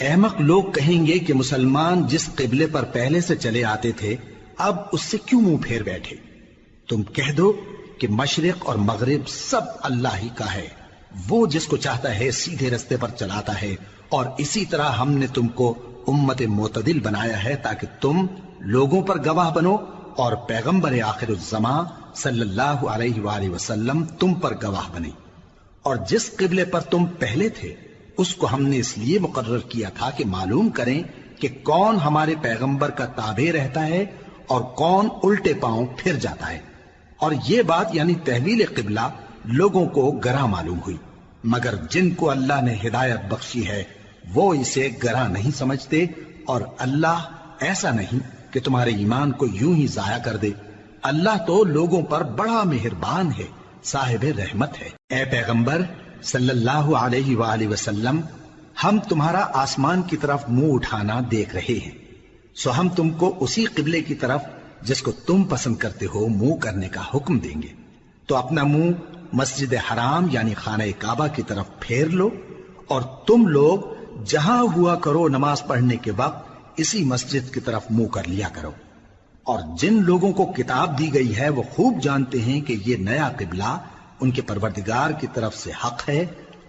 احمق لوگ کہیں گے کہ مسلمان جس قبلے پر پہلے سے چلے آتے تھے اب اس سے کیوں منہ پھیر بیٹھے؟ تم کہہ دو کہ مشرق اور مغرب سب اللہ ہی کا ہے، وہ جس کو چاہتا ہے سیدھے رستے پر چلاتا ہے، اور اسی طرح ہم نے تم کو امت معتدل بنایا ہے تاکہ تم لوگوں پر گواہ بنو اور پیغمبر آخر الزماں صلی اللہ علیہ وآلہ وسلم تم پر گواہ بنے۔ اور جس قبلے پر تم پہلے تھے اس کو ہم نے اس لیے مقرر کیا تھا کہ معلوم کریں کہ کون ہمارے پیغمبر کا تابع رہتا ہے اور کون الٹے پاؤں پھر جاتا ہے۔ اور یہ بات یعنی تحویل قبلہ لوگوں کو گراں معلوم ہوئی، مگر جن کو اللہ نے ہدایت بخشی ہے وہ اسے گراں نہیں سمجھتے، اور اللہ ایسا نہیں کہ تمہارے ایمان کو یوں ہی ضائع کر دے۔ اللہ تو لوگوں پر بڑا مہربان ہے، صاحب رحمت ہے۔ اے پیغمبر صلی اللہ علیہ وآلہ وسلم، ہم تمہارا آسمان کی طرف منہ اٹھانا دیکھ رہے ہیں، سو ہم تم کو اسی قبلے کی طرف جس کو تم پسند کرتے ہو منہ کرنے کا حکم دیں گے۔ تو اپنا منہ مسجد حرام یعنی خانہ کعبہ کی طرف پھیر لو، اور تم لوگ جہاں ہوا کرو نماز پڑھنے کے وقت اسی مسجد کی طرف منہ کر لیا کرو۔ اور جن لوگوں کو کتاب دی گئی ہے وہ خوب جانتے ہیں کہ یہ نیا قبلہ ان کے پروردگار کی طرف سے حق ہے،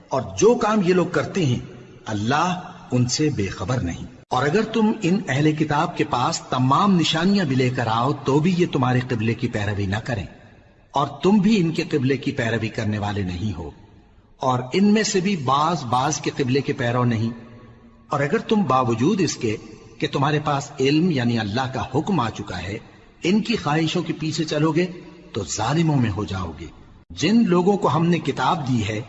اور جو کام یہ لوگ کرتے ہیں اللہ ان سے بے خبر نہیں۔ اور اگر تم ان اہل کتاب کے پاس تمام نشانیاں بھی لے کر آؤ تو بھی یہ تمہارے قبلے کی پیروی نہ کریں، اور تم بھی ان کے قبلے کی پیروی کرنے والے نہیں ہو، اور ان میں سے بھی بعض کے قبلے کے پیرو نہیں۔ اور اگر تم باوجود اس کے کہ تمہارے پاس علم یعنی اللہ کا حکم آ چکا ہے ان کی خواہشوں کے پیچھے چلو گے تو ظالموں میں ہو جاؤ گے۔ جن لوگوں کو ہم نے کتاب دی ہے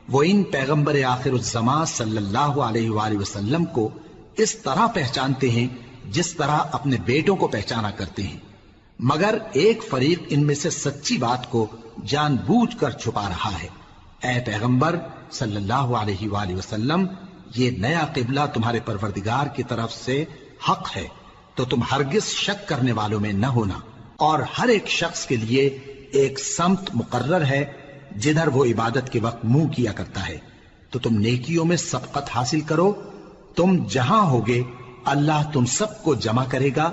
وہ ان پیغمبر آخر الزماں صلی اللہ علیہ وآلہ وسلم کو اس طرح پہچانتے ہیں جس طرح اپنے بیٹوں کو پہچانا کرتے ہیں، مگر ایک فریق ان میں سے سچی بات کو جان بوجھ کر چھپا رہا ہے۔ اے پیغمبر صلی اللہ علیہ وآلہ وسلم، یہ نیا قبلہ تمہارے پروردگار کی طرف سے حق ہے، تو تم ہرگز شک کرنے والوں میں نہ ہونا، اور ہر ایک شخص کے لیے ایک سمت مقرر ہے جدھر وہ عبادت کے وقت منہ کیا کرتا ہے، تو تم نیکیوں میں سبقت حاصل کرو۔ تم جہاں ہوگے اللہ تم سب کو جمع کرے گا،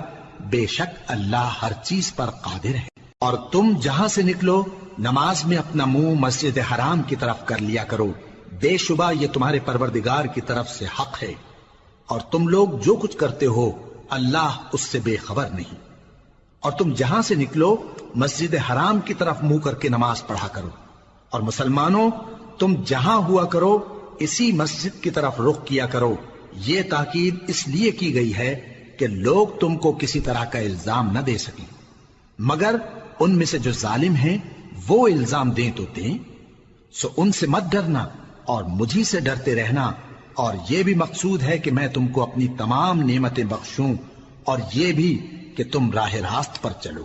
بے شک اللہ ہر چیز پر قادر ہے۔ اور تم جہاں سے نکلو نماز میں اپنا منہ مسجد حرام کی طرف کر لیا کرو، بے شبہ یہ تمہارے پروردگار کی طرف سے حق ہے، اور تم لوگ جو کچھ کرتے ہو اللہ اس سے بے خبر نہیں۔ اور تم جہاں سے نکلو مسجد حرام کی طرف منہ کر کے نماز پڑھا کرو، اور مسلمانوں تم جہاں ہوا کرو اسی مسجد کی طرف رخ کیا کرو۔ یہ تاکید اس لیے کی گئی ہے کہ لوگ تم کو کسی طرح کا الزام نہ دے سکیں، مگر ان میں سے جو ظالم ہیں وہ الزام دیں تو دیں، سو ان سے مت ڈرنا اور مجھی سے ڈرتے رہنا، اور یہ بھی مقصود ہے کہ میں تم کو اپنی تمام نعمتیں بخشوں، اور یہ بھی کہ تم راہ راست پر چلو۔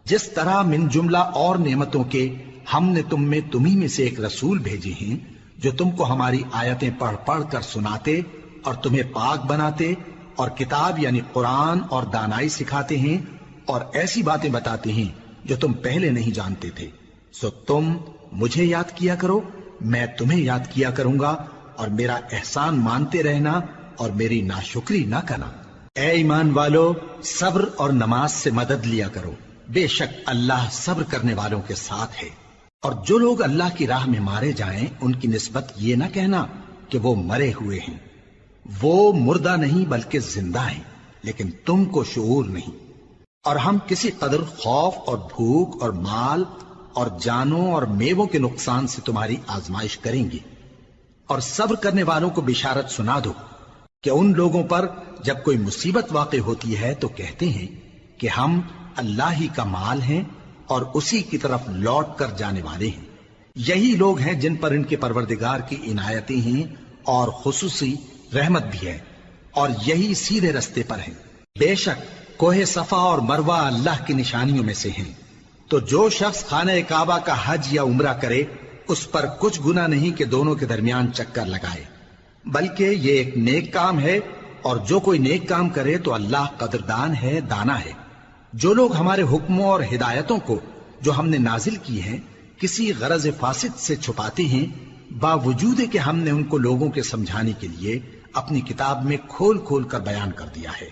جس طرح من جملہ اور نعمتوں کے ہم نے تمہیں میں سے ایک رسول بھیجے ہیں جو تم کو ہماری آیتیں پڑھ پڑھ کر سناتے اور تمہیں پاک بناتے، اور کتاب یعنی قرآن اور دانائی سکھاتے ہیں، اور ایسی باتیں بتاتے ہیں جو تم پہلے نہیں جانتے تھے، سو تم مجھے یاد کیا کرو، میں تمہیں یاد کیا کروں گا، اور میرا احسان مانتے رہنا اور میری ناشکری نہ کرنا۔ اے ایمان والو، صبر اور نماز سے مدد لیا کرو، بے شک اللہ صبر کرنے والوں کے ساتھ ہے۔ اور جو لوگ اللہ کی راہ میں مارے جائیں ان کی نسبت یہ نہ کہنا کہ وہ مرے ہوئے ہیں، وہ مردہ نہیں بلکہ زندہ ہیں، لیکن تم کو شعور نہیں۔ اور ہم کسی قدر خوف اور بھوک اور مال اور جانوں اور میووں کے نقصان سے تمہاری آزمائش کریں گے، اور صبر کرنے والوں کو بشارت سنا دو کہ ان لوگوں پر جب کوئی مصیبت واقع ہوتی ہے تو کہتے ہیں کہ ہم اللہ ہی کا مال ہیں اور اسی کی طرف لوٹ کر جانے والے ہیں۔ یہی لوگ ہیں جن پر ان کے پروردگار کی عنایتیں ہیں اور خصوصی رحمت بھی ہے، اور یہی سیدھے رستے پر ہیں۔ بے شک کوہ صفا اور مروہ اللہ کی نشانیوں میں سے ہیں، تو جو شخص خانہ کعبہ کا حج یا عمرہ کرے اس پر کچھ گناہ نہیں کہ دونوں کے درمیان چکر لگائے، بلکہ یہ ایک نیک کام ہے، اور جو کوئی نیک کام کرے تو اللہ قدردان ہے، دانا ہے۔ جو لوگ ہمارے حکموں اور ہدایتوں کو جو ہم نے نازل کی ہیں کسی غرض فاسد سے چھپاتے ہیں، باوجود کہ ہم نے ان کو لوگوں کے سمجھانے کے لیے اپنی کتاب میں کھول کھول کر بیان کر دیا ہے۔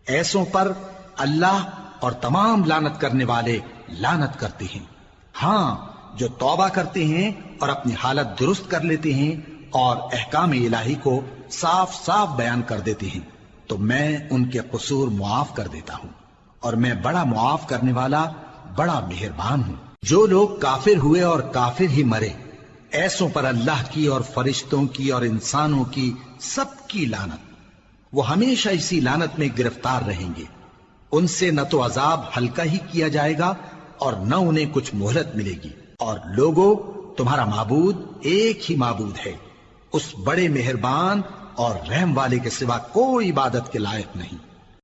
ایسوں پر اللہ اور تمام لعنت کرنے والے لعنت کرتے ہیں۔ ہاں، جو توبہ کرتے ہیں اور اپنی حالت درست کر لیتے ہیں اور احکام الہی کو صاف صاف بیان کر دیتے ہیں تو میں ان کے قصور معاف کر دیتا ہوں، اور میں بڑا معاف کرنے والا بڑا مہربان ہوں۔ جو لوگ کافر ہوئے اور کافر ہی مرے، ایسوں پر اللہ کی اور فرشتوں کی اور انسانوں کی سب کی لعنت، وہ ہمیشہ اسی لعنت میں گرفتار رہیں گے۔ ان سے نہ تو عذاب ہلکا ہی کیا جائے گا اور نہ انہیں کچھ مہلت ملے گی۔ اور لوگوں، تمہارا معبود ایک ہی معبود ہے، اس بڑے مہربان اور رحم والے کے سوا کوئی عبادت کے لائق نہیں۔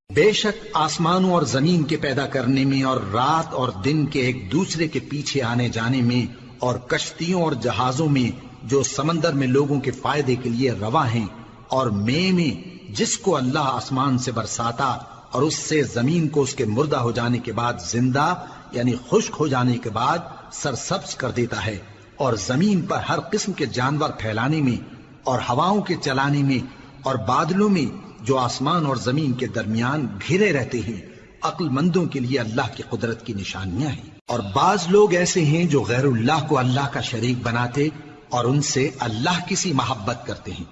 بے شک آسمانوں اور زمین کے پیدا کرنے میں اور رات اور دن کے ایک دوسرے کے پیچھے آنے جانے میں اور کشتیوں اور جہازوں میں جو سمندر میں لوگوں کے فائدے کے لیے رواں ہیں، اور میں جس کو اللہ آسمان سے برساتا اور اس سے زمین کو اس کے مردہ ہو جانے کے بعد زندہ یعنی خشک ہو جانے کے بعد سرسبز کر دیتا ہے، اور زمین پر ہر قسم کے جانور پھیلانے میں اور ہواؤں کے چلانے میں اور بادلوں میں جو آسمان اور زمین کے درمیان گھرے رہتے ہیں، عقل مندوں کے لیے اللہ کی قدرت کی نشانیاں ہیں۔ اور بعض لوگ ایسے ہیں جو غیر اللہ کو اللہ کا شریک بناتے اور ان سے اللہ کی سی محبت کرتے ہیں،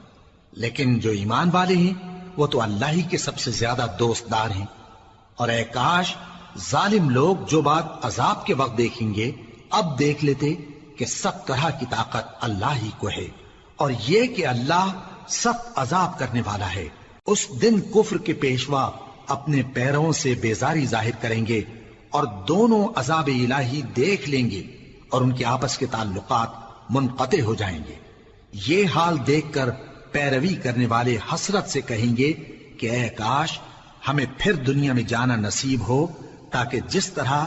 لیکن جو ایمان والے ہیں وہ تو اللہ ہی کے سب سے زیادہ دوست دار ہیں۔ اور اے کاش ظالم لوگ جو بات عذاب کے وقت دیکھیں گے اب دیکھ لیتے کہ سب طرح کی طاقت اللہ ہی کو ہے، اور یہ کہ اللہ سخت عذاب کرنے والا ہے۔ اس دن کفر کے پیشوا اپنے پیروں سے بیزاری ظاہر کریں گے اور دونوں عذاب الہی دیکھ لیں گے اور ان کے آپس کے تعلقات منقطع ہو جائیں گے۔ یہ حال دیکھ کر پیروی کرنے والے حسرت سے کہیں گے کہ اے کاش ہمیں پھر دنیا میں جانا نصیب ہو، تاکہ جس طرح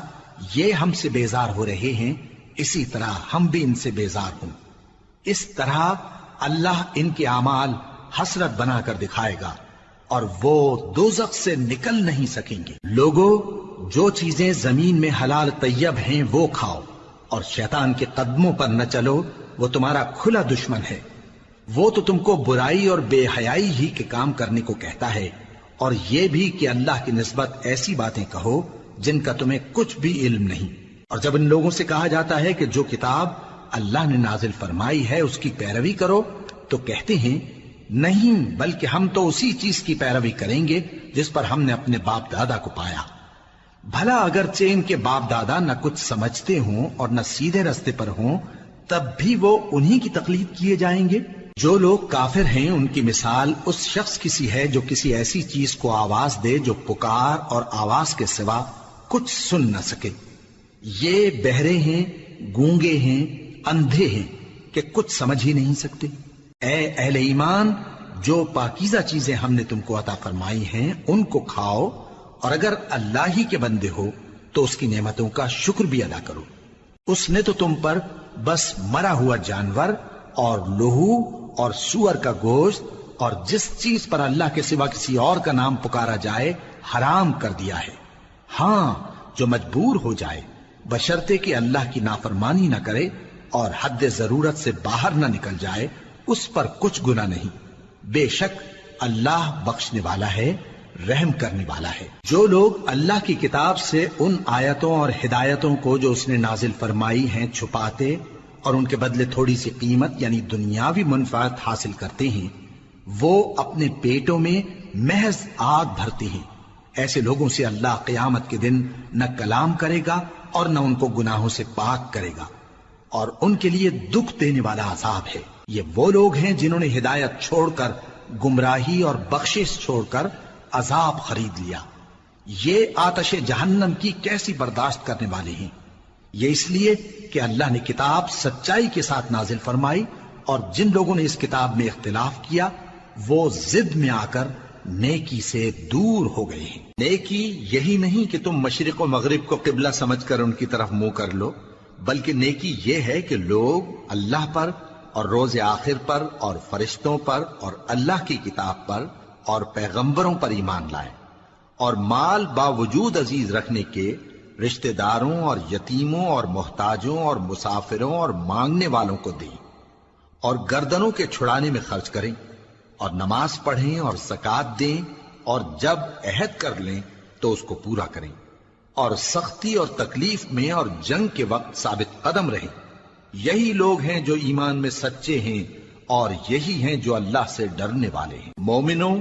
یہ ہم سے بیزار ہو رہے ہیں اسی طرح ہم بھی ان سے بیزار ہوں۔ اس طرح اللہ ان کے اعمال حسرت بنا کر دکھائے گا اور وہ دوزخ سے نکل نہیں سکیں گے۔ لوگوں، جو چیزیں زمین میں حلال طیب ہیں وہ کھاؤ، اور شیطان کے قدموں پر نہ چلو، وہ تمہارا کھلا دشمن ہے۔ وہ تو تم کو برائی اور بے حیائی ہی کے کام کرنے کو کہتا ہے، اور یہ بھی کہ اللہ کی نسبت ایسی باتیں کہو جن کا تمہیں کچھ بھی علم نہیں۔ اور جب ان لوگوں سے کہا جاتا ہے کہ جو کتاب اللہ نے نازل فرمائی ہے اس کی پیروی کرو، تو کہتے ہیں نہیں، بلکہ ہم تو اسی چیز کی پیروی کریں گے جس پر ہم نے اپنے باپ دادا کو پایا۔ بھلا اگرچہ ان کے باپ دادا نہ کچھ سمجھتے ہوں اور نہ سیدھے رستے پر ہوں، تب بھی وہ انہی کی تقلید کیے جائیں گے۔ جو لوگ کافر ہیں ان کی مثال اس شخص کی سی ہے جو کسی ایسی چیز کو آواز دے جو پکار اور آواز کے سوا کچھ سن نہ سکے۔ یہ بہرے ہیں، گونگے ہیں، اندھے ہیں کہ کچھ سمجھ ہی نہیں سکتے۔ اے اہل ایمان، جو پاکیزہ چیزیں ہم نے تم کو عطا فرمائی ہیں ان کو کھاؤ، اور اگر اللہ ہی کے بندے ہو تو اس کی نعمتوں کا شکر بھی ادا کرو۔ اس نے تو تم پر بس مرا ہوا جانور اور لہو اور سور کا گوشت اور جس چیز پر اللہ کے سوا کسی اور کا نام پکارا جائے حرام کر دیا ہے۔ ہاں، جو مجبور ہو جائے بشرطے کہ اللہ کی نافرمانی نہ کرے اور حد ضرورت سے باہر نہ نکل جائے، اس پر کچھ گناہ نہیں۔ بے شک اللہ بخشنے والا ہے، رحم کرنے والا ہے۔ جو لوگ اللہ کی کتاب سے ان آیتوں اور ہدایتوں کو جو اس نے نازل فرمائی ہیں چھپاتے اور ان کے بدلے تھوڑی سی قیمت یعنی دنیاوی منفعت حاصل کرتے ہیں، وہ اپنے پیٹوں میں محض آگ بھرتے ہیں۔ ایسے لوگوں سے اللہ قیامت کے دن نہ کلام کرے گا اور نہ ان کو گناہوں سے پاک کرے گا، اور ان کے لیے دکھ دینے والا عذاب ہے۔ یہ وہ لوگ ہیں جنہوں نے ہدایت چھوڑ کر گمراہی اور بخشش چھوڑ کر عذاب خرید لیا۔ یہ آتش جہنم کی کیسی برداشت کرنے والے ہیں۔ یہ اس لیے کہ اللہ نے کتاب سچائی کے ساتھ نازل فرمائی، اور جن لوگوں نے اس کتاب میں اختلاف کیا وہ ضد میں آ کر نیکی سے دور ہو گئے ہیں۔ نیکی یہی نہیں کہ تم مشرق و مغرب کو قبلہ سمجھ کر ان کی طرف منہ کر لو، بلکہ نیکی یہ ہے کہ لوگ اللہ پر اور روز آخر پر اور فرشتوں پر اور اللہ کی کتاب پر اور پیغمبروں پر ایمان لائیں، اور مال باوجود عزیز رکھنے کے رشتہ داروں اور یتیموں اور محتاجوں اور مسافروں اور مانگنے والوں کو دیں، اور گردنوں کے چھڑانے میں خرچ کریں، اور نماز پڑھیں اور زکات دیں، اور جب عہد کر لیں تو اس کو پورا کریں، اور سختی اور تکلیف میں اور جنگ کے وقت ثابت قدم رہیں۔ یہی لوگ ہیں جو ایمان میں سچے ہیں، اور یہی ہیں جو اللہ سے ڈرنے والے ہیں۔ مومنوں،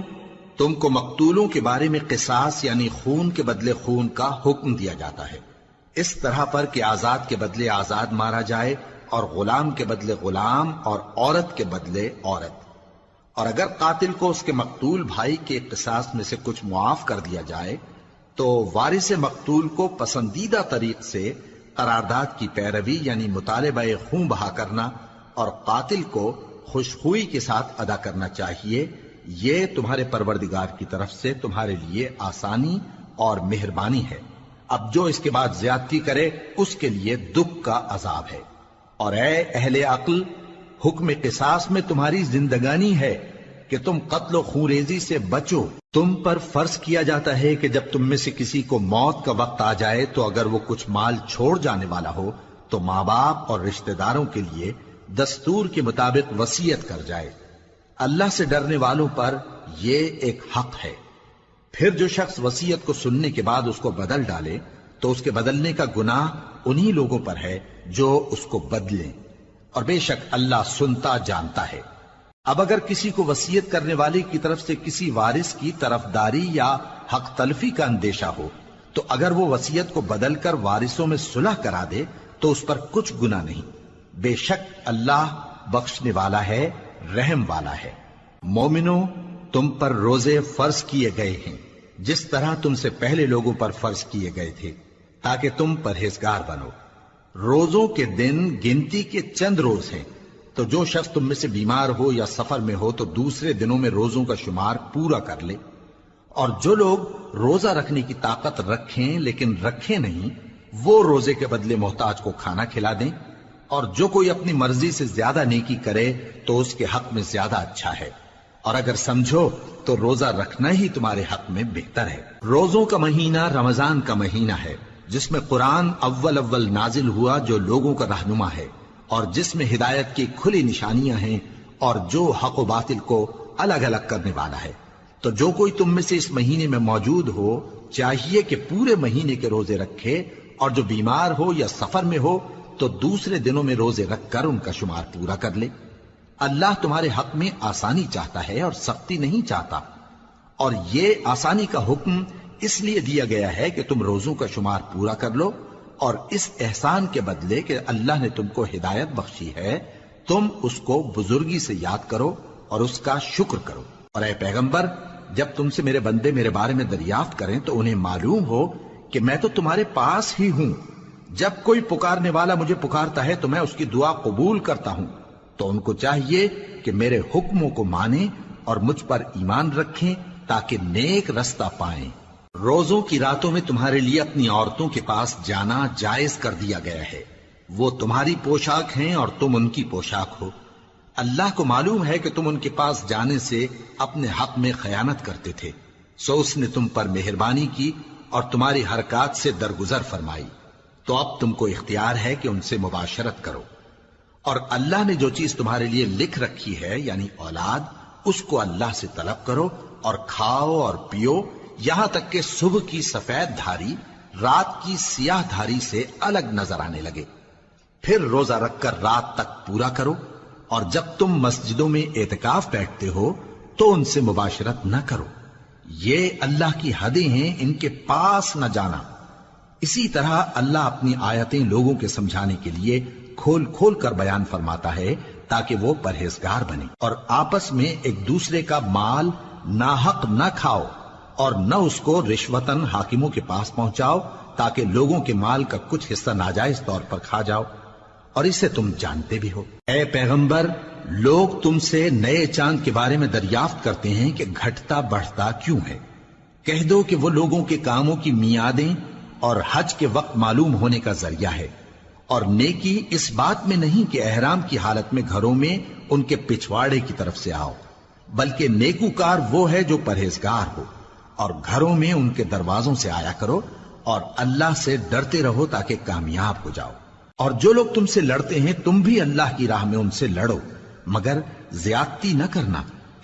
تم کو مقتولوں کے بارے میں قصاص یعنی خون کے بدلے خون کا حکم دیا جاتا ہے، اس طرح پر کہ آزاد کے بدلے آزاد مارا جائے، اور غلام کے بدلے غلام، اور عورت کے بدلے عورت۔ اور اگر قاتل کو اس کے مقتول بھائی کے قصاص میں سے کچھ معاف کر دیا جائے تو وارث مقتول کو پسندیدہ طریق سے قرارداد کی پیروی یعنی مطالبہ خون بہا کرنا اور قاتل کو خوشخوئی کے ساتھ ادا کرنا چاہیے۔ یہ تمہارے پروردگار کی طرف سے تمہارے لیے آسانی اور مہربانی ہے۔ اب جو اس کے بعد زیادتی کرے اس کے لیے دکھ کا عذاب ہے۔ اور اے اہل عقل، حکم قصاص میں تمہاری زندگانی ہے کہ تم قتل و خونریزی سے بچو۔ تم پر فرض کیا جاتا ہے کہ جب تم میں سے کسی کو موت کا وقت آ جائے تو اگر وہ کچھ مال چھوڑ جانے والا ہو تو ماں باپ اور رشتہ داروں کے لیے دستور کے مطابق وصیت کر جائے۔ اللہ سے ڈرنے والوں پر یہ ایک حق ہے۔ پھر جو شخص وصیت کو سننے کے بعد اس کو بدل ڈالے تو اس کے بدلنے کا گناہ انہی لوگوں پر ہے جو اس کو بدلیں، اور بے شک اللہ سنتا جانتا ہے۔ اب اگر کسی کو وصیت کرنے والے کی طرف سے کسی وارث کی طرفداری یا حق تلفی کا اندیشہ ہو تو اگر وہ وصیت کو بدل کر وارثوں میں صلح کرا دے تو اس پر کچھ گناہ نہیں، بے شک اللہ بخشنے والا ہے، رحم والا ہے۔ مومنوں، تم پر روزے فرض کیے گئے ہیں جس طرح تم سے پہلے لوگوں پر فرض کیے گئے تھے تاکہ تم پرہیزگار بنو۔ روزوں کے دن گنتی کے چند روز ہیں، تو جو شخص تم میں سے بیمار ہو یا سفر میں ہو تو دوسرے دنوں میں روزوں کا شمار پورا کر لے۔ اور جو لوگ روزہ رکھنے کی طاقت رکھیں لیکن رکھیں نہیں، وہ روزے کے بدلے محتاج کو کھانا کھلا دیں۔ اور جو کوئی اپنی مرضی سے زیادہ نیکی کرے تو اس کے حق میں زیادہ اچھا ہے، اور اگر سمجھو تو روزہ رکھنا ہی تمہارے حق میں بہتر ہے۔ روزوں کا مہینہ رمضان کا مہینہ ہے جس میں قرآن اول نازل ہوا، جو لوگوں کا رہنما ہے اور جس میں ہدایت کی کھلی نشانیاں ہیں اور جو حق و باطل کو الگ الگ کرنے والا ہے۔ تو جو کوئی تم میں سے اس مہینے میں موجود ہو چاہیے کہ پورے مہینے کے روزے رکھے، اور جو بیمار ہو یا سفر میں ہو تو دوسرے دنوں میں روزے رکھ کر ان کا شمار پورا کر لے۔ اللہ تمہارے حق میں آسانی چاہتا ہے اور سختی نہیں چاہتا، اور یہ آسانی کا حکم اس لیے دیا گیا ہے کہ تم روزوں کا شمار پورا کر لو، اور اس احسان کے بدلے کہ اللہ نے تم کو ہدایت بخشی ہے تم اس کو بزرگی سے یاد کرو اور اس کا شکر کرو۔ اور اے پیغمبر، جب تم سے میرے بندے میرے بارے میں دریافت کریں تو انہیں معلوم ہو کہ میں تو تمہارے پاس ہی ہوں۔ جب کوئی پکارنے والا مجھے پکارتا ہے تو میں اس کی دعا قبول کرتا ہوں، تو ان کو چاہیے کہ میرے حکموں کو مانیں اور مجھ پر ایمان رکھیں تاکہ نیک رستہ پائیں۔ روزوں کی راتوں میں تمہارے لیے اپنی عورتوں کے پاس جانا جائز کر دیا گیا ہے، وہ تمہاری پوشاک ہیں اور تم ان کی پوشاک ہو۔ اللہ کو معلوم ہے کہ تم ان کے پاس جانے سے اپنے حق میں خیانت کرتے تھے، سو اس نے تم پر مہربانی کی اور تمہاری حرکات سے درگزر فرمائی، تو اب تم کو اختیار ہے کہ ان سے مباشرت کرو۔ اور اللہ نے جو چیز تمہارے لیے لکھ رکھی ہے یعنی اولاد، اس کو اللہ سے طلب کرو اور کھاؤ اور پیو، یہاں تک کہ صبح کی سفید دھاری رات کی سیاہ دھاری سے الگ نظر آنے لگے، پھر روزہ رکھ کر رات تک پورا کرو۔ اور جب تم مسجدوں میں اعتکاف بیٹھتے ہو تو ان سے مباشرت نہ کرو، یہ اللہ کی حدیں ہیں، ان کے پاس نہ جانا۔ اسی طرح اللہ اپنی آیتیں لوگوں کے سمجھانے کے لیے کھول کھول کر بیان فرماتا ہے تاکہ وہ پرہیزگار بنے۔ اور آپس میں ایک دوسرے کا مال ناحق نہ کھاؤ اور نہ اس کو رشوتاً حاکموں کے پاس پہنچاؤ تاکہ لوگوں کے مال کا کچھ حصہ ناجائز طور پر کھا جاؤ، اور اسے تم جانتے بھی ہو۔ اے پیغمبر، لوگ تم سے نئے چاند کے بارے میں دریافت کرتے ہیں کہ گھٹتا بڑھتا کیوں ہے۔ کہہ دو کہ وہ لوگوں کے کاموں کی میعادیں اور حج کے وقت معلوم ہونے کا ذریعہ ہے، اور نیکی اس بات میں نہیں کہ احرام کی حالت میں گھروں میں ان کے پچھواڑے کی طرف سے آؤ، بلکہ نیکوکار وہ ہے جو پرہیزگار ہو، اور گھروں میں ان کے دروازوں سے آیا کرو اور اللہ سے ڈرتے رہو تاکہ کامیاب ہو جاؤ۔ اور جو لوگ تم سے لڑتے ہیں تم بھی اللہ کی راہ میں ان سے لڑو، مگر زیادتی نہ کرنا،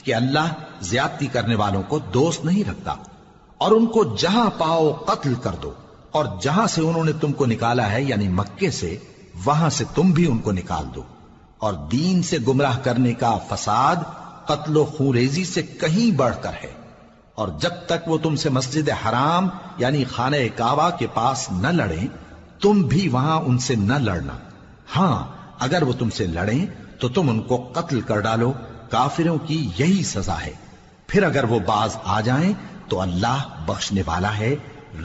کہ اللہ زیادتی کرنے والوں کو دوست نہیں رکھتا، اور ان کو جہاں پاؤ قتل کر دو، اور جہاں سے انہوں نے تم کو نکالا ہے یعنی مکے سے، وہاں سے تم بھی ان کو نکال دو۔ اور دین سے گمراہ کرنے کا فساد قتل و خونریزی سے کہیں بڑھ کر ہے، اور جب تک وہ تم سے مسجد حرام یعنی خانہ کعبہ کے پاس نہ لڑیں، تم بھی وہاں ان سے نہ لڑنا۔ ہاں اگر وہ تم سے لڑیں تو تم ان کو قتل کر ڈالو، کافروں کی یہی سزا ہے۔ پھر اگر وہ باز آ جائیں تو اللہ بخشنے والا ہے،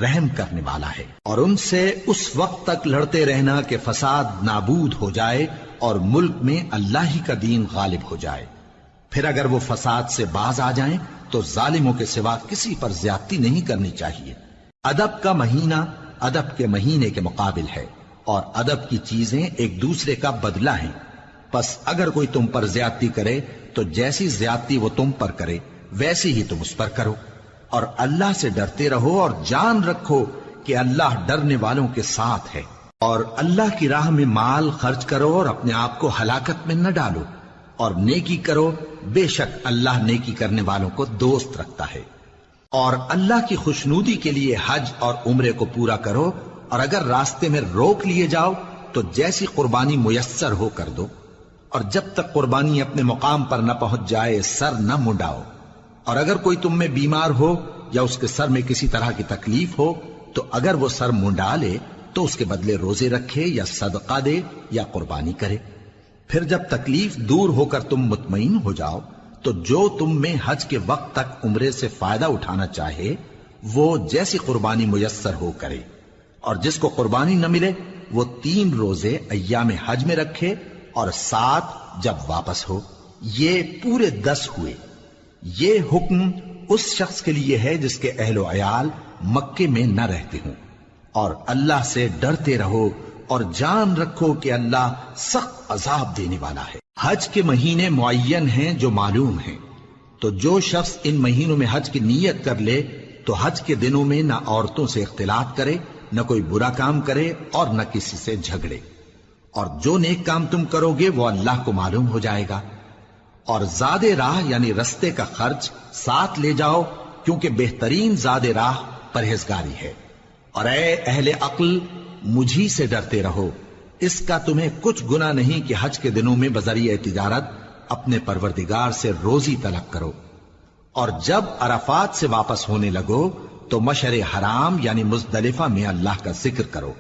رحم کرنے والا ہے۔ اور ان سے اس وقت تک لڑتے رہنا کہ فساد نابود ہو جائے اور ملک میں اللہ ہی کا دین غالب ہو جائے۔ پھر اگر وہ فساد سے باز آ جائیں تو ظالموں کے سوا کسی پر زیادتی نہیں کرنی چاہیے۔ ادب کا مہینہ ادب کے مہینے کے مقابل ہے، اور ادب کی چیزیں ایک دوسرے کا بدلہ ہیں۔ پس اگر کوئی تم پر زیادتی کرے تو جیسی زیادتی وہ تم پر کرے ویسی ہی تم اس پر کرو، اور اللہ سے ڈرتے رہو اور جان رکھو کہ اللہ ڈرنے والوں کے ساتھ ہے۔ اور اللہ کی راہ میں مال خرچ کرو اور اپنے آپ کو ہلاکت میں نہ ڈالو، اور نیکی کرو، بے شک اللہ نیکی کرنے والوں کو دوست رکھتا ہے۔ اور اللہ کی خوشنودی کے لیے حج اور عمرے کو پورا کرو، اور اگر راستے میں روک لیے جاؤ تو جیسی قربانی میسر ہو کر دو، اور جب تک قربانی اپنے مقام پر نہ پہنچ جائے سر نہ منڈاؤ۔ اور اگر کوئی تم میں بیمار ہو یا اس کے سر میں کسی طرح کی تکلیف ہو تو اگر وہ سر منڈا لے تو اس کے بدلے روزے رکھے یا صدقہ دے یا قربانی کرے۔ پھر جب تکلیف دور ہو کر تم مطمئن ہو جاؤ تو جو تم میں حج کے وقت تک عمرے سے فائدہ اٹھانا چاہے وہ جیسی قربانی میسر ہو کرے، اور جس کو قربانی نہ ملے وہ 3 روزے ایام حج میں رکھے اور 7 جب واپس ہو، یہ پورے 10 ہوئے۔ یہ حکم اس شخص کے لیے ہے جس کے اہل و عیال مکے میں نہ رہتے ہوں۔ اور اللہ سے ڈرتے رہو اور جان رکھو کہ اللہ سخت عذاب دینے والا ہے۔ حج کے مہینے معین ہیں جو معلوم ہیں، تو جو شخص ان مہینوں میں حج کی نیت کر لے تو حج کے دنوں میں نہ عورتوں سے اختلاط کرے، نہ کوئی برا کام کرے اور نہ کسی سے جھگڑے۔ اور جو نیک کام تم کرو گے وہ اللہ کو معلوم ہو جائے گا۔ اور زاد راہ یعنی رستے کا خرچ ساتھ لے جاؤ، کیونکہ بہترین زاد راہ پرہیزگاری ہے۔ اور اے اہل عقل، مجھی سے ڈرتے رہو، اس کا تمہیں کچھ گناہ نہیں کہ حج کے دنوں میں بذریعہ تجارت اپنے پروردگار سے روزی طلب کرو۔ اور جب عرفات سے واپس ہونے لگو تو مشعر حرام یعنی مزدلفہ میں اللہ کا ذکر کرو،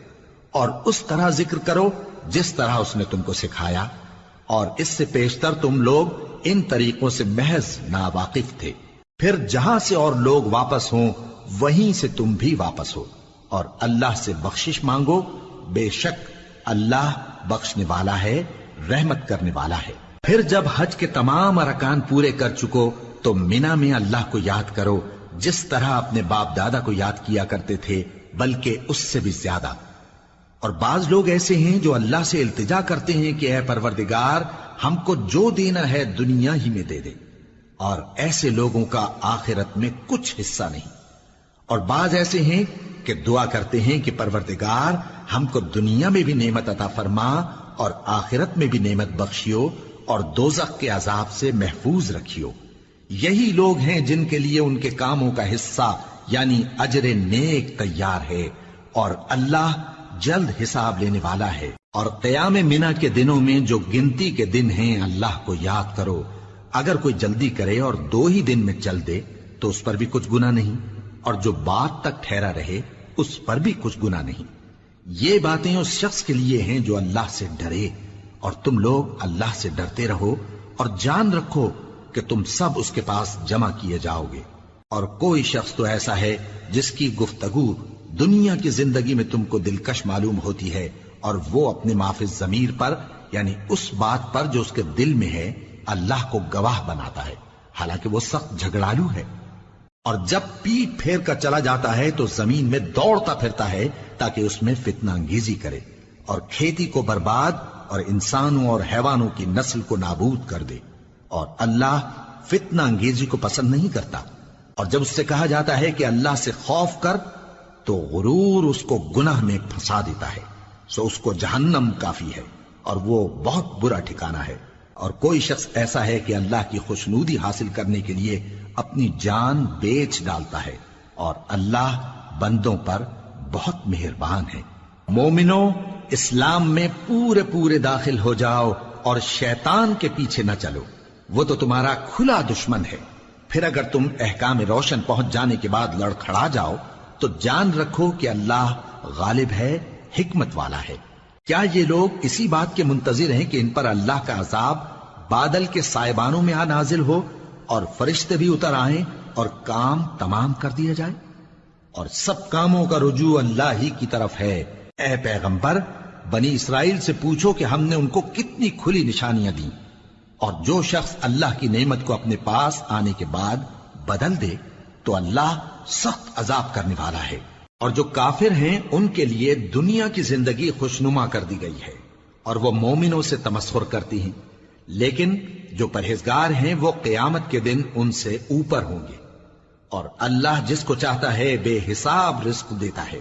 اور اس طرح ذکر کرو جس طرح اس نے تم کو سکھایا، اور اس سے پیشتر تم لوگ ان طریقوں سے محض ناواقف تھے۔ پھر جہاں سے اور لوگ واپس ہوں وہیں سے تم بھی واپس ہو، اور اللہ سے بخشش مانگو، بے شک اللہ بخشنے والا ہے، رحمت کرنے والا ہے۔ پھر جب حج کے تمام ارکان پورے کر چکو تو مینا میں اللہ کو یاد کرو جس طرح اپنے باپ دادا کو یاد کیا کرتے تھے، بلکہ اس سے بھی زیادہ۔ اور بعض لوگ ایسے ہیں جو اللہ سے التجا کرتے ہیں کہ اے پروردگار ہم کو جو دینا ہے دنیا ہی میں دے دے، اور ایسے لوگوں کا آخرت میں کچھ حصہ نہیں۔ اور بعض ایسے ہیں کہ دعا کرتے ہیں کہ پروردگار ہم کو دنیا میں بھی نعمت عطا فرما اور آخرت میں بھی نعمت بخشیو اور دوزخ کے عذاب سے محفوظ رکھیو۔ یہی لوگ ہیں جن کے لیے ان کے کاموں کا حصہ یعنی اجر نیک تیار ہے، اور اللہ جلد حساب لینے والا ہے۔ اور قیام منا کے دنوں میں جو گنتی کے دن ہیں اللہ کو یاد کرو۔ اگر کوئی جلدی کرے اور 2 ہی دن میں چل دے تو اس پر بھی کچھ گناہ نہیں، اور جو بات تک ٹھہرا رہے اس پر بھی کچھ گناہ نہیں۔ یہ باتیں اس شخص کے لیے ہیں جو اللہ سے ڈرے، اور تم لوگ اللہ سے ڈرتے رہو اور جان رکھو کہ تم سب اس کے پاس جمع کیے جاؤ گے۔ اور کوئی شخص تو ایسا ہے جس کی گفتگو دنیا کی زندگی میں تم کو دلکش معلوم ہوتی ہے، اور وہ اپنے معافی ضمیر پر یعنی اس بات پر جو اس کے دل میں ہے اللہ کو گواہ بناتا ہے، حالانکہ وہ سخت جھگڑالو ہے۔ اور جب پیٹ پھیر کر چلا جاتا ہے تو زمین میں دوڑتا پھرتا ہے تاکہ اس میں فتنہ انگیزی کرے اور کھیتی کو برباد اور انسانوں اور حیوانوں کی نسل کو نابود کر دے، اور اللہ فتنہ انگیزی کو پسند نہیں کرتا۔ اور جب اس سے کہا جاتا ہے کہ اللہ سے خوف کر تو غرور اس کو گناہ میں پھنسا دیتا ہے، سو اس کو جہنم کافی ہے اور وہ بہت برا ٹھکانہ ہے۔ اور کوئی شخص ایسا ہے کہ اللہ کی خوشنودی حاصل کرنے کے لیے اپنی جان بیچ ڈالتا ہے، اور اللہ بندوں پر بہت مہربان ہے۔ مومنو، اسلام میں پورے پورے داخل ہو جاؤ اور شیطان کے پیچھے نہ چلو، وہ تو تمہارا کھلا دشمن ہے۔ پھر اگر تم احکام روشن پہنچ جانے کے بعد لڑکھڑا جاؤ تو جان رکھو کہ اللہ غالب ہے، حکمت والا ہے۔ کیا یہ لوگ اسی بات کے منتظر ہیں کہ ان پر اللہ کا عذاب بادل کے سائبانوں میں آ نازل ہو اور فرشتے بھی اتر آئیں اور کام تمام کر دیا جائے؟ اور سب کاموں کا رجوع اللہ ہی کی طرف ہے۔ اے پیغمبر، بنی اسرائیل سے پوچھو کہ ہم نے ان کو کتنی کھلی نشانیاں دیں، اور جو شخص اللہ کی نعمت کو اپنے پاس آنے کے بعد بدل دے تو اللہ سخت عذاب کرنے والا ہے۔ اور جو کافر ہیں ان کے لیے دنیا کی زندگی خوشنما کر دی گئی ہے اور وہ مومنوں سے تمسخر کرتی ہیں، لیکن جو پرہیزگار ہیں وہ قیامت کے دن ان سے اوپر ہوں گے، اور اللہ جس کو چاہتا ہے بے حساب رزق دیتا ہے۔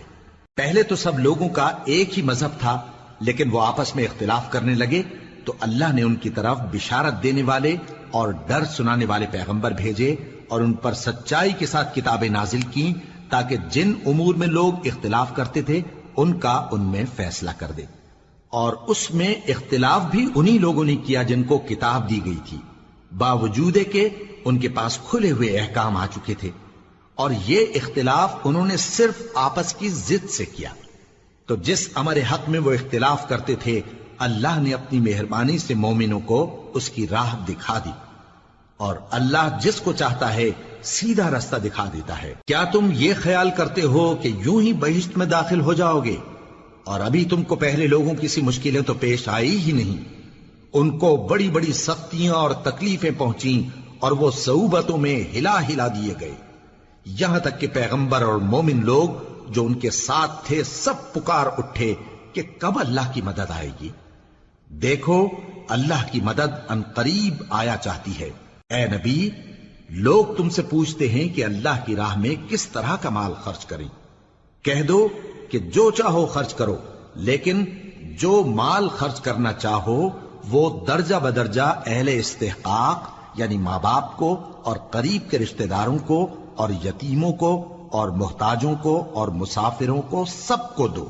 پہلے تو سب لوگوں کا ایک ہی مذہب تھا، لیکن وہ آپس میں اختلاف کرنے لگے تو اللہ نے ان کی طرف بشارت دینے والے اور ڈر سنانے والے پیغمبر بھیجے اور ان پر سچائی کے ساتھ کتابیں نازل کی، تاکہ جن امور میں لوگ اختلاف کرتے تھے ان کا ان میں فیصلہ کر دے۔ اور اس میں اختلاف بھی انہی لوگوں نے کیا جن کو کتاب دی گئی تھی، باوجود کہ ان کے پاس کھلے ہوئے احکام آ چکے تھے، اور یہ اختلاف انہوں نے صرف آپس کی ضد سے کیا۔ تو جس امر حق میں وہ اختلاف کرتے تھے اللہ نے اپنی مہربانی سے مومنوں کو اس کی راہ دکھا دی، اور اللہ جس کو چاہتا ہے سیدھا رستہ دکھا دیتا ہے۔ کیا تم یہ خیال کرتے ہو کہ یوں ہی بہشت میں داخل ہو جاؤ گے، اور ابھی تم کو پہلے لوگوں کی سی مشکلیں تو پیش آئی ہی نہیں؟ ان کو بڑی بڑی سختیاں اور تکلیفیں پہنچیں اور وہ صعوبتوں میں ہلا ہلا دیے گئے، یہاں تک کہ پیغمبر اور مومن لوگ جو ان کے ساتھ تھے سب پکار اٹھے کہ کب اللہ کی مدد آئے گی۔ دیکھو اللہ کی مدد ان قریب آیا چاہتی ہے۔ اے نبی، لوگ تم سے پوچھتے ہیں کہ اللہ کی راہ میں کس طرح کا مال خرچ کریں۔ کہہ دو کہ جو چاہو خرچ کرو، لیکن جو مال خرچ کرنا چاہو وہ درجہ بدرجہ اہل استحقاق یعنی ماں باپ کو اور قریب کے رشتہ داروں کو اور یتیموں کو اور محتاجوں کو اور مسافروں کو سب کو دو،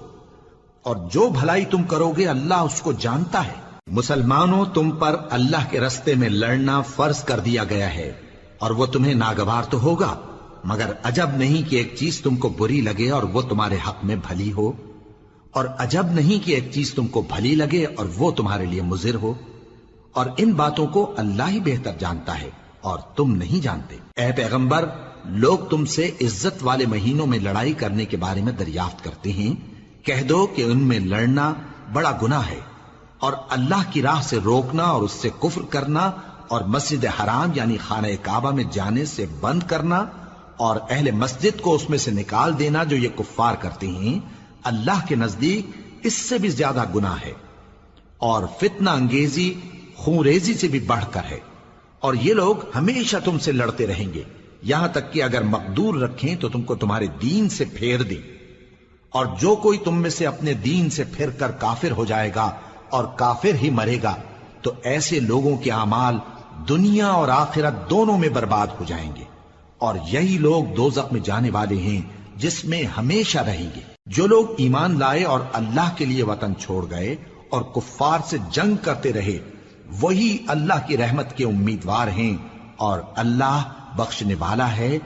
اور جو بھلائی تم کرو گے اللہ اس کو جانتا ہے۔ مسلمانوں، تم پر اللہ کے رستے میں لڑنا فرض کر دیا گیا ہے، اور وہ تمہیں ناگوار تو ہوگا، مگر عجب نہیں کہ ایک چیز تم کو بری لگے اور وہ تمہارے حق میں بھلی ہو، اور عجب نہیں کہ ایک چیز تم کو بھلی لگے اور وہ تمہارے لیے مضر ہو، اور ان باتوں کو اللہ ہی بہتر جانتا ہے اور تم نہیں جانتے۔ اے پیغمبر، لوگ تم سے عزت والے مہینوں میں لڑائی کرنے کے بارے میں دریافت کرتے ہیں، کہہ دو کہ ان میں لڑنا بڑا گناہ ہے، اور اللہ کی راہ سے روکنا اور اس سے کفر کرنا اور مسجد حرام یعنی خانہ کعبہ میں جانے سے بند کرنا اور اہل مسجد کو اس میں سے نکال دینا جو یہ کفار کرتے ہیں، اللہ کے نزدیک اس سے بھی زیادہ گناہ ہے، اور فتنہ انگیزی خونریزی سے بھی بڑھ کر ہے۔ اور یہ لوگ ہمیشہ تم سے لڑتے رہیں گے، یہاں تک کہ اگر مقدور رکھیں تو تم کو تمہارے دین سے پھیر دیں، اور جو کوئی تم میں سے اپنے دین سے پھر کر کافر ہو جائے گا اور کافر ہی مرے گا تو ایسے لوگوں کے اعمال دنیا اور آخرت دونوں میں برباد ہو جائیں گے، اور یہی لوگ دوزخ میں جانے والے ہیں جس میں ہمیشہ رہیں گے۔ جو لوگ ایمان لائے اور اللہ کے لیے وطن چھوڑ گئے اور کفار سے جنگ کرتے رہے وہی اللہ کی رحمت کے امیدوار ہیں، اور اللہ بخشنے والا ہے،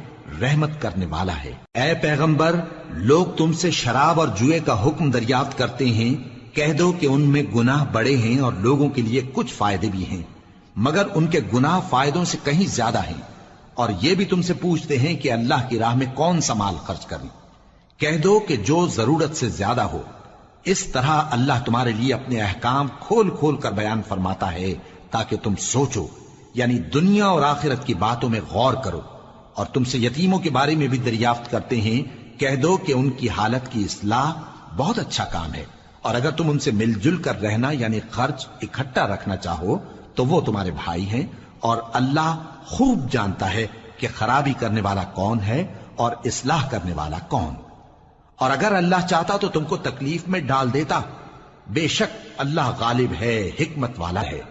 رحمت کرنے والا ہے۔ اے پیغمبر، لوگ تم سے شراب اور جوئے کا حکم دریافت کرتے ہیں، کہہ دو کہ ان میں گناہ بڑے ہیں اور لوگوں کے لیے کچھ فائدے بھی ہیں، مگر ان کے گناہ فائدوں سے کہیں زیادہ ہیں۔ اور یہ بھی تم سے پوچھتے ہیں کہ اللہ کی راہ میں کون سا مال خرچ کریں، کہہ دو کہ جو ضرورت سے زیادہ ہو۔ اس طرح اللہ تمہارے لیے اپنے احکام کھول کھول کر بیان فرماتا ہے تاکہ تم سوچو، یعنی دنیا اور آخرت کی باتوں میں غور کرو۔ اور تم سے یتیموں کے بارے میں بھی دریافت کرتے ہیں، کہہ دو کہ ان کی حالت کی اصلاح بہت اچھا کام ہے، اور اگر تم ان سے مل جل کر رہنا یعنی خرچ اکٹھا رکھنا چاہو تو وہ تمہارے بھائی ہیں، اور اللہ خوب جانتا ہے کہ خرابی کرنے والا کون ہے اور اصلاح کرنے والا کون۔ اور اگر اللہ چاہتا تو تم کو تکلیف میں ڈال دیتا، بے شک اللہ غالب ہے، حکمت والا ہے۔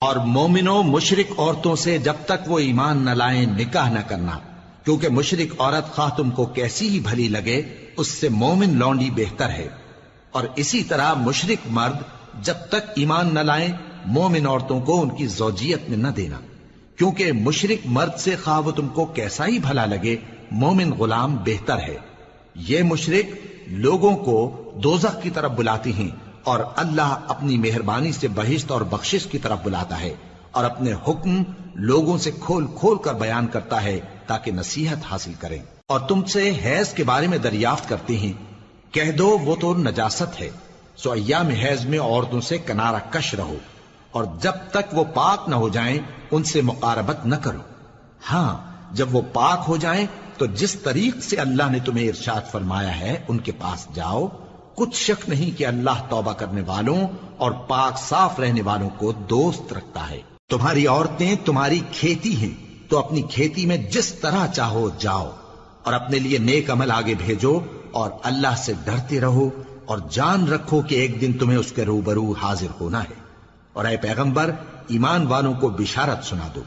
اور مومنوں مشرک عورتوں سے جب تک وہ ایمان نہ لائیں نکاح نہ کرنا، کیونکہ مشرک عورت خواہ تم کو کیسی ہی بھلی لگے اس سے مومن لونڈی بہتر ہے، اور اسی طرح مشرک مرد جب تک ایمان نہ لائیں مومن عورتوں کو ان کی زوجیت میں نہ دینا، کیونکہ مشرک مرد سے خواہ وہ تم کو کیسا ہی بھلا لگے مومن غلام بہتر ہے۔ یہ مشرک لوگوں کو دوزخ کی طرف بلاتی ہیں، اور اللہ اپنی مہربانی سے بہشت اور بخشش کی طرف بلاتا ہے، اور اپنے حکم لوگوں سے کھول کھول کر بیان کرتا ہے تاکہ نصیحت حاصل کریں۔ اور تم سے حیض کے بارے میں دریافت کرتے ہیں، کہہ دو وہ تو نجاست ہے، سو ایام حیض میں عورتوں سے کنارہ کش رہو، اور جب تک وہ پاک نہ ہو جائیں ان سے مقاربت نہ کرو۔ ہاں جب وہ پاک ہو جائیں تو جس طریق سے اللہ نے تمہیں ارشاد فرمایا ہے ان کے پاس جاؤ، کچھ شک نہیں کہ اللہ توبہ کرنے والوں اور پاک صاف رہنے والوں کو دوست رکھتا ہے۔ تمہاری عورتیں تمہاری کھیتی ہیں، تو اپنی کھیتی میں جس طرح چاہو جاؤ، اور اپنے لیے نیک عمل آگے بھیجو، اور اللہ سے ڈرتے رہو، اور جان رکھو کہ ایک دن تمہیں اس کے روبرو حاضر ہونا ہے۔ اور اے پیغمبر ایمان والوں کو بشارت سنا دو،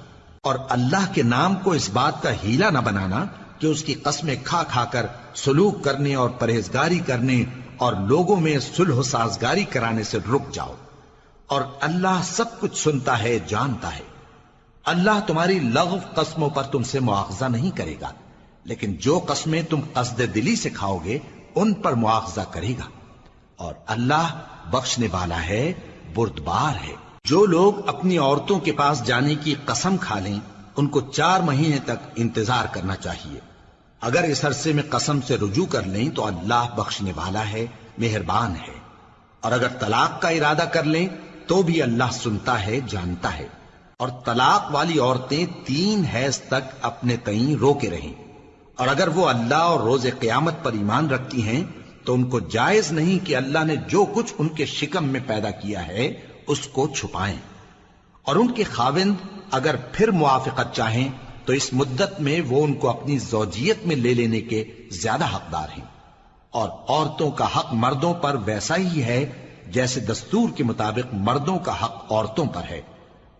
اور اللہ کے نام کو اس بات کا ہیلا نہ بنانا کہ اس کی قسمیں کھا کھا کر سلوک کرنے اور پرہیزگاری کرنے اور لوگوں میں صلح و سازگاری کرانے سے رک جاؤ، اور اللہ سب کچھ سنتا ہے جانتا ہے۔ اللہ تمہاری لغو قسموں پر تم سے مواخذہ نہیں کرے گا، لیکن جو قسمیں تم قصد دلی سے کھاؤ گے ان پر مواخذہ کرے گا، اور اللہ بخشنے والا ہے بردبار ہے۔ جو لوگ اپنی عورتوں کے پاس جانے کی قسم کھا لیں ان کو 4 مہینے تک انتظار کرنا چاہیے۔ اگر اس عرصے میں قسم سے رجوع کر لیں تو اللہ بخشنے والا ہے، مہربان ہے، اور اگر طلاق کا ارادہ کر لیں تو بھی اللہ سنتا ہے جانتا ہے۔ اور طلاق والی عورتیں 3 حیض تک اپنے تئیں روکے رہیں، اور اگر وہ اللہ اور روز قیامت پر ایمان رکھتی ہیں تو ان کو جائز نہیں کہ اللہ نے جو کچھ ان کے شکم میں پیدا کیا ہے اس کو چھپائیں، اور ان کے خاوند اگر پھر موافقت چاہیں تو اس مدت میں وہ ان کو اپنی زوجیت میں لے لینے کے زیادہ حقدار ہیں۔ اور عورتوں کا حق مردوں پر ویسا ہی ہے جیسے دستور کے مطابق مردوں کا حق عورتوں پر ہے،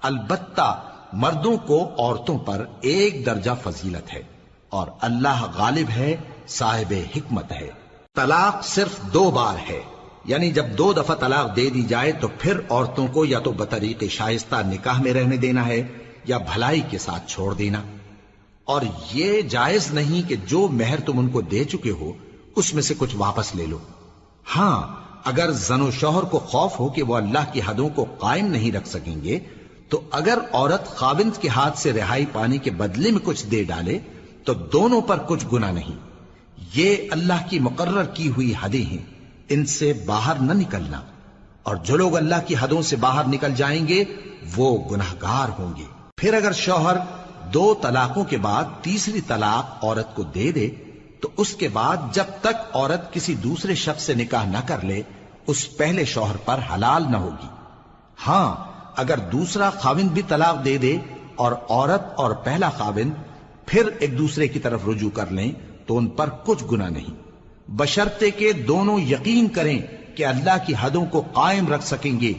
البتہ مردوں کو عورتوں پر 1 درجہ فضیلت ہے، اور اللہ غالب ہے، صاحب حکمت ہے۔ طلاق صرف 2 بار ہے، یعنی جب 2 دفعہ طلاق دے دی جائے تو پھر عورتوں کو یا تو بطریق شائستہ نکاح میں رہنے دینا ہے یا بھلائی کے ساتھ چھوڑ دینا، اور یہ جائز نہیں کہ جو مہر تم ان کو دے چکے ہو اس میں سے کچھ واپس لے لو۔ ہاں اگر زن و شوہر کو خوف ہو کہ وہ اللہ کی حدوں کو قائم نہیں رکھ سکیں گے تو اگر عورت خاوند کے ہاتھ سے رہائی پانے کے بدلے میں کچھ دے ڈالے تو دونوں پر کچھ گناہ نہیں۔ یہ اللہ کی مقرر کی ہوئی حدیں ہیں، ان سے باہر نہ نکلنا، اور جو لوگ اللہ کی حدوں سے باہر نکل جائیں گے وہ گناہگار ہوں گے۔ پھر اگر شوہر 2 طلاقوں کے بعد تیسری طلاق عورت کو دے دے تو اس کے بعد جب تک عورت کسی دوسرے شخص سے نکاح نہ کر لے اس پہلے شوہر پر حلال نہ ہوگی۔ ہاں اگر دوسرا خاوند بھی طلاق دے دے اور عورت اور پہلا خاوند پھر ایک دوسرے کی طرف رجوع کر لیں تو ان پر کچھ گناہ نہیں، بشرطے کہ دونوں یقین کریں کہ اللہ کی حدوں کو قائم رکھ سکیں گے،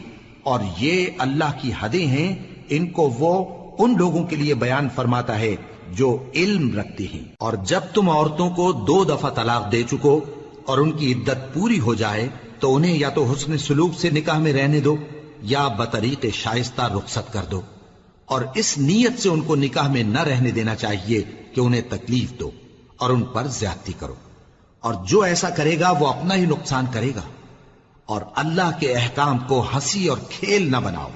اور یہ اللہ کی حدیں ہیں، ان کو وہ ان لوگوں کے لیے بیان فرماتا ہے جو علم رکھتے ہیں۔ اور جب تم عورتوں کو 2 دفعہ طلاق دے چکو اور ان کی عدت پوری ہو جائے تو انہیں یا تو حسن سلوک سے نکاح میں رہنے دو یا بطریق شائستہ رخصت کر دو، اور اس نیت سے ان کو نکاح میں نہ رہنے دینا چاہیے کہ انہیں تکلیف دو اور ان پر زیادتی کرو، اور جو ایسا کرے گا وہ اپنا ہی نقصان کرے گا۔ اور اللہ کے احکام کو ہنسی اور کھیل نہ بناؤ،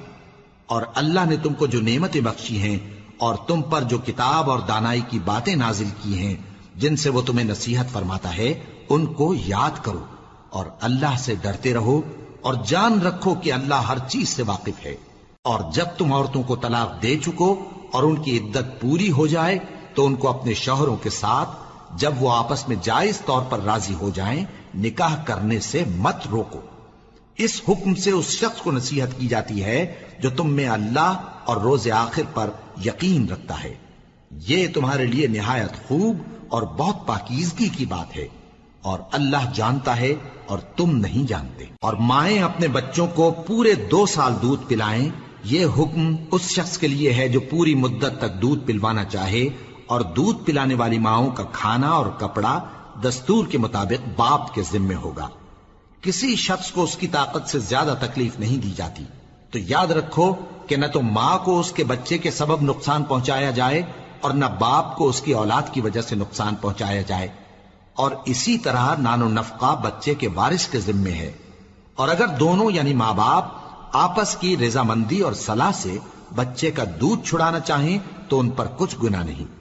اور اللہ نے تم کو جو نعمتیں بخشی ہیں اور تم پر جو کتاب اور دانائی کی باتیں نازل کی ہیں جن سے وہ تمہیں نصیحت فرماتا ہے ان کو یاد کرو، اور اللہ سے ڈرتے رہو، اور جان رکھو کہ اللہ ہر چیز سے واقف ہے۔ اور جب تم عورتوں کو طلاق دے چکو اور ان کی عدت پوری ہو جائے تو ان کو اپنے شوہروں کے ساتھ جب وہ آپس میں جائز طور پر راضی ہو جائیں نکاح کرنے سے مت روکو۔ اس حکم سے اس شخص کو نصیحت کی جاتی ہے جو تم میں اللہ اور روز آخر پر یقین رکھتا ہے، یہ تمہارے لیے نہایت خوب اور بہت پاکیزگی کی بات ہے، اور اللہ جانتا ہے اور تم نہیں جانتے۔ اور مائیں اپنے بچوں کو پورے 2 سال دودھ پلائیں یہ حکم اس شخص کے لیے ہے جو پوری مدت تک دودھ پلوانا چاہے، اور دودھ پلانے والی ماؤں کا کھانا اور کپڑا دستور کے مطابق باپ کے ذمے ہوگا۔ کسی شخص کو اس کی طاقت سے زیادہ تکلیف نہیں دی جاتی، تو یاد رکھو کہ نہ تو ماں کو اس کے بچے کے سبب نقصان پہنچایا جائے اور نہ باپ کو اس کی اولاد کی وجہ سے نقصان پہنچایا جائے، اور اسی طرح نان و نفقہ بچے کے وارث کے ذمے ہے۔ اور اگر دونوں یعنی ماں باپ آپس کی رضامندی اور صلاح سے بچے کا دودھ چھڑانا چاہیں تو ان پر کچھ گناہ نہیں،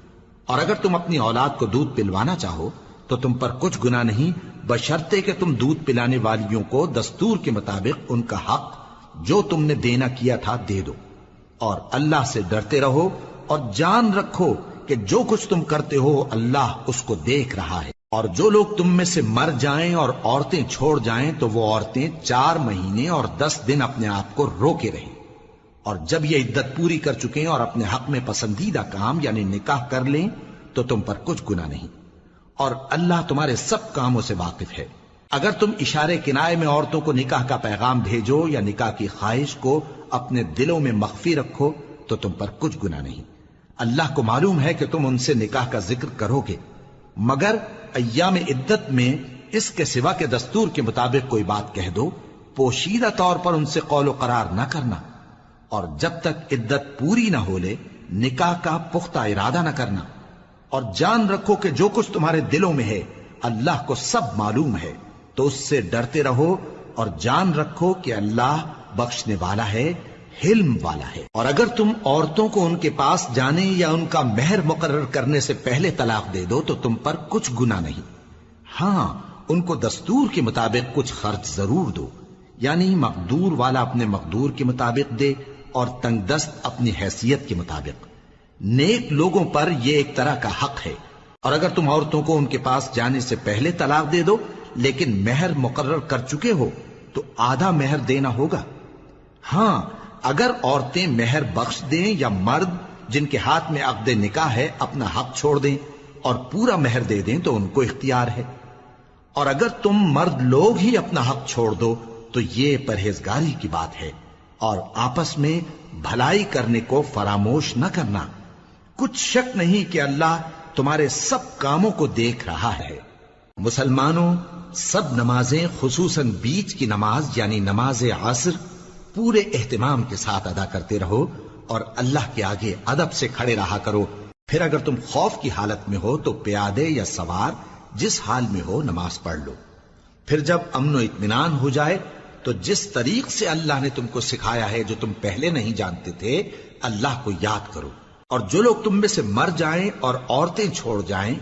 اور اگر تم اپنی اولاد کو دودھ پلوانا چاہو تو تم پر کچھ گناہ نہیں، بشرطے کہ تم دودھ پلانے والیوں کو دستور کے مطابق ان کا حق جو تم نے دینا کیا تھا دے دو، اور اللہ سے ڈرتے رہو اور جان رکھو کہ جو کچھ تم کرتے ہو اللہ اس کو دیکھ رہا ہے۔ اور جو لوگ تم میں سے مر جائیں اور عورتیں چھوڑ جائیں تو وہ عورتیں 4 مہینے اور 10 دن اپنے آپ کو روکے رہیں، اور جب یہ عدت پوری کر چکیں اور اپنے حق میں پسندیدہ کام یعنی نکاح کر لیں تو تم پر کچھ گناہ نہیں، اور اللہ تمہارے سب کاموں سے واقف ہے۔ اگر تم اشارے کنائے میں عورتوں کو نکاح کا پیغام بھیجو یا نکاح کی خواہش کو اپنے دلوں میں مخفی رکھو تو تم پر کچھ گناہ نہیں۔ اللہ کو معلوم ہے کہ تم ان سے نکاح کا ذکر کرو گے، مگر ایام عدت میں اس کے سوا کے دستور کے مطابق کوئی بات کہہ دو، پوشیدہ طور پر ان سے قول و قرار نہ کرنا، اور جب تک عدت پوری نہ ہو لے نکاح کا پختہ ارادہ نہ کرنا، اور جان رکھو کہ جو کچھ تمہارے دلوں میں ہے اللہ کو سب معلوم ہے، تو اس سے ڈرتے رہو اور جان رکھو کہ اللہ بخشنے والا ہے، حلم والا ہے۔ اور اگر تم عورتوں کو ان کے پاس جانے یا ان کا مہر مقرر کرنے سے پہلے طلاق دے دو تو تم پر کچھ گناہ نہیں، ہاں ان کو دستور کے مطابق کچھ خرچ ضرور دو، یعنی مقدور والا اپنے مقدور کے مطابق دے اور تنگ دست اپنی حیثیت کے مطابق۔ نیک لوگوں پر یہ ایک طرح کا حق ہے۔ اور اگر تم عورتوں کو ان کے پاس جانے سے پہلے طلاق دے دو لیکن مہر مقرر کر چکے ہو تو آدھا مہر دینا ہوگا۔ ہاں اگر عورتیں مہر بخش دیں یا مرد جن کے ہاتھ میں عقد نکاح ہے اپنا حق چھوڑ دیں اور پورا مہر دے دیں تو ان کو اختیار ہے۔ اور اگر تم مرد لوگ ہی اپنا حق چھوڑ دو تو یہ پرہیزگاری کی بات ہے، اور آپس میں بھلائی کرنے کو فراموش نہ کرنا۔ کچھ شک نہیں کہ اللہ تمہارے سب کاموں کو دیکھ رہا ہے۔ مسلمانوں، سب نمازیں خصوصاً بیچ کی نماز یعنی نماز عصر پورے اہتمام کے ساتھ ادا کرتے رہو اور اللہ کے آگے ادب سے کھڑے رہا کرو۔ پھر اگر تم خوف کی حالت میں ہو تو پیادے یا سوار جس حال میں ہو نماز پڑھ لو۔ پھر جب امن و اطمینان ہو جائے تو جس طریق سے اللہ نے تم کو سکھایا ہے جو تم پہلے نہیں جانتے تھے اللہ کو یاد کرو۔ اور جو لوگ تم میں سے مر جائیں اور عورتیں چھوڑ جائیں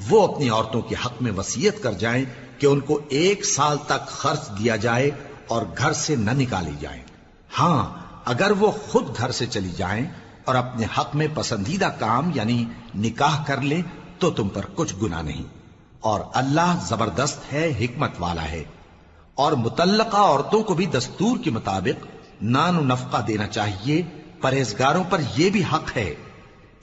وہ اپنی عورتوں کے حق میں وصیت کر جائیں کہ ان کو 1 سال تک خرچ دیا جائے اور گھر سے نہ نکالی جائیں۔ ہاں اگر وہ خود گھر سے چلی جائیں اور اپنے حق میں پسندیدہ کام یعنی نکاح کر لیں تو تم پر کچھ گناہ نہیں، اور اللہ زبردست ہے، حکمت والا ہے۔ اور مطلقہ عورتوں کو بھی دستور کے مطابق نان و نفقہ دینا چاہیے، پرہیزگاروں پر یہ بھی حق ہے۔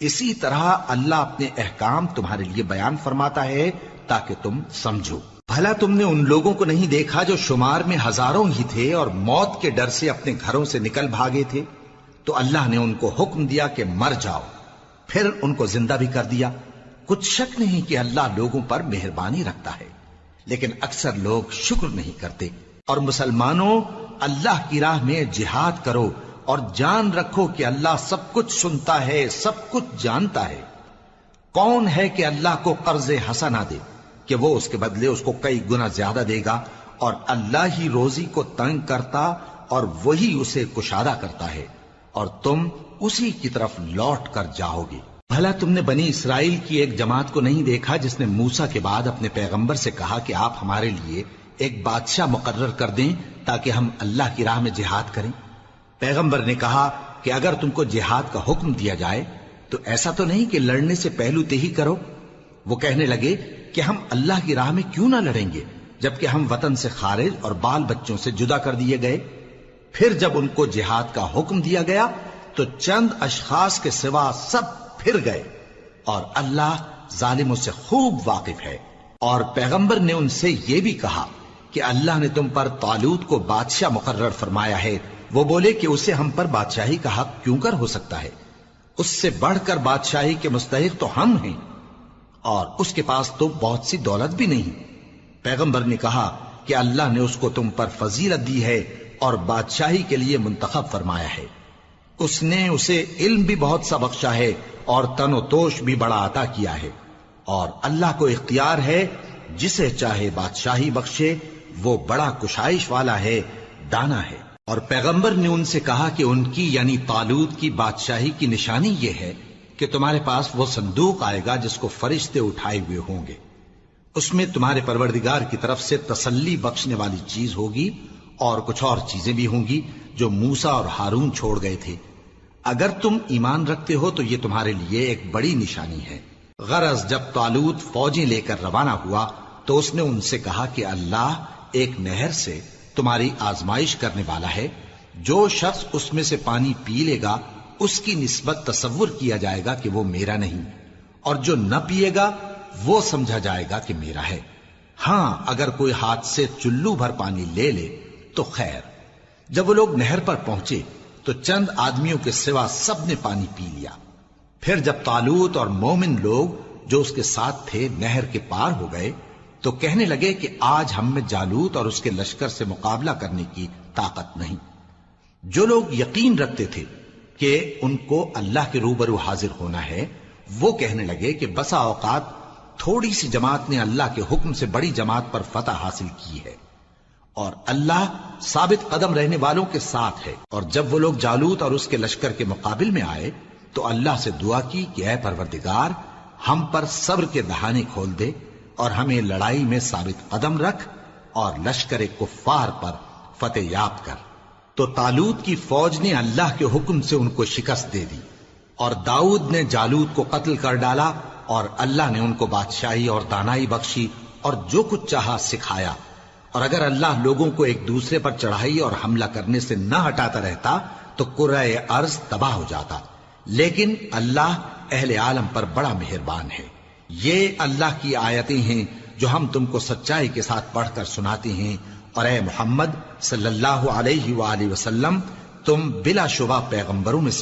اسی طرح اللہ اپنے احکام تمہارے لیے بیان فرماتا ہے تاکہ تم سمجھو۔ بھلا تم نے ان لوگوں کو نہیں دیکھا جو شمار میں ہزاروں ہی تھے اور موت کے ڈر سے اپنے گھروں سے نکل بھاگے تھے، تو اللہ نے ان کو حکم دیا کہ مر جاؤ، پھر ان کو زندہ بھی کر دیا۔ کچھ شک نہیں کہ اللہ لوگوں پر مہربانی رکھتا ہے، لیکن اکثر لوگ شکر نہیں کرتے۔ اور مسلمانوں، اللہ کی راہ میں جہاد کرو اور جان رکھو کہ اللہ سب کچھ سنتا ہے، سب کچھ جانتا ہے۔ کون ہے کہ اللہ کو قرض حسنہ دے کہ وہ اس کے بدلے اس کو کئی گنا زیادہ دے گا، اور اللہ ہی روزی کو تنگ کرتا اور وہی اسے کشادہ کرتا ہے، اور تم اسی کی طرف لوٹ کر جاؤ گے۔ بھلا تم نے بنی اسرائیل کی ایک جماعت کو نہیں دیکھا جس نے موسیٰ کے بعد اپنے پیغمبر سے کہا کہ آپ ہمارے لیے ایک بادشاہ مقرر کر دیں تاکہ ہم اللہ کی راہ میں جہاد کریں؟ پیغمبر نے کہا کہ اگر تم کو جہاد کا حکم دیا جائے تو ایسا تو نہیں کہ لڑنے سے پہلو تہی کرو۔ وہ کہنے لگے کہ ہم اللہ کی راہ میں کیوں نہ لڑیں گے جبکہ ہم وطن سے خارج اور بال بچوں سے جدا کر دیے گئے۔ پھر جب ان کو جہاد کا حکم دیا گیا تو چند اشخاص کے سوا سب پھر گئے، اور اللہ ظالموں سے خوب واقف ہے۔ اور پیغمبر نے ان سے یہ بھی کہا کہ اللہ نے تم پر طالوت کو بادشاہ مقرر فرمایا ہے وہ بولے کہ اسے ہم پر بادشاہی کا حق کیوں کر ہو سکتا ہے؟ اس سے بڑھ کر بادشاہی کے مستحق تو ہم ہیں، اور اس کے پاس تو بہت سی دولت بھی نہیں۔ پیغمبر نے کہا کہ اللہ نے اس کو تم پر فضیلت دی ہے اور بادشاہی کے لیے منتخب فرمایا ہے۔ اس نے اسے علم بھی بہت سا بخشا ہے اور تن و توش بھی بڑا عطا کیا ہے، اور اللہ کو اختیار ہے جسے چاہے بادشاہی بخشے، وہ بڑا کشائش والا ہے، دانا ہے۔ اور پیغمبر نے ان سے کہا کہ ان کی یعنی طالوت کی بادشاہی کی نشانی یہ ہے کہ تمہارے پاس وہ صندوق آئے گا جس کو فرشتے اٹھائے ہوئے ہوں گے، اس میں تمہارے پروردگار کی طرف سے تسلی بخشنے والی چیز ہوگی اور کچھ اور چیزیں بھی ہوں گی جو موسیٰ اور ہارون چھوڑ گئے تھے۔ اگر تم ایمان رکھتے ہو تو یہ تمہارے لیے ایک بڑی نشانی ہے۔ غرض جب طالوت فوجیں لے کر روانہ ہوا تو اس نے ان سے کہا کہ اللہ ایک نہر سے تمہاری آزمائش کرنے والا ہے، جو شخص اس میں سے پانی پی لے گا اس کی نسبت تصور کیا جائے گا کہ وہ میرا نہیں، اور جو نہ پیے گا وہ سمجھا جائے گا کہ میرا ہے۔ ہاں اگر کوئی ہاتھ سے چلو بھر پانی لے لے تو خیر۔ جب وہ لوگ نہر پر پہنچے تو چند آدمیوں کے سوا سب نے پانی پی لیا۔ پھر جب طالوت اور مومن لوگ جو اس کے ساتھ تھے نہر کے پار ہو گئے تو کہنے لگے کہ آج ہم میں جالوت اور اس کے لشکر سے مقابلہ کرنے کی طاقت نہیں۔ جو لوگ یقین رکھتے تھے کہ ان کو اللہ کے روبرو حاضر ہونا ہے، وہ کہنے لگے کہ بسا اوقات تھوڑی سی جماعت نے اللہ کے حکم سے بڑی جماعت پر فتح حاصل کی ہے، اور اللہ ثابت قدم رہنے والوں کے ساتھ ہے۔ اور جب وہ لوگ جالوت اور اس کے لشکر کے مقابل میں آئے تو اللہ سے دعا کی کہ اے پروردگار، ہم پر صبر کے دہانے کھول دے اور ہمیں لڑائی میں ثابت قدم رکھ اور لشکر کفار پر فتح یاب کر۔ تو طالوت کی فوج نے اللہ کے حکم سے ان کو شکست دے دی، اور داؤد نے جالوت کو قتل کر ڈالا، اور اللہ نے ان کو بادشاہی اور دانائی بخشی اور جو کچھ چاہا سکھایا۔ اور اگر اللہ لوگوں کو ایک دوسرے پر چڑھائی اور حملہ کرنے سے نہ ہٹاتا رہتا تو کرۂ ارض تباہ ہو جاتا، لیکن اللہ اہل عالم پر بڑا مہربان ہے۔ یہ اللہ کی آیتیں ہیں جو ہم تم کو سچائی کے ساتھ پڑھ کر سناتے ہیں، اور اے محمد صلی اللہ علیہ وآلہ وسلم، تم بلا شبہ پیغمبروں میں سے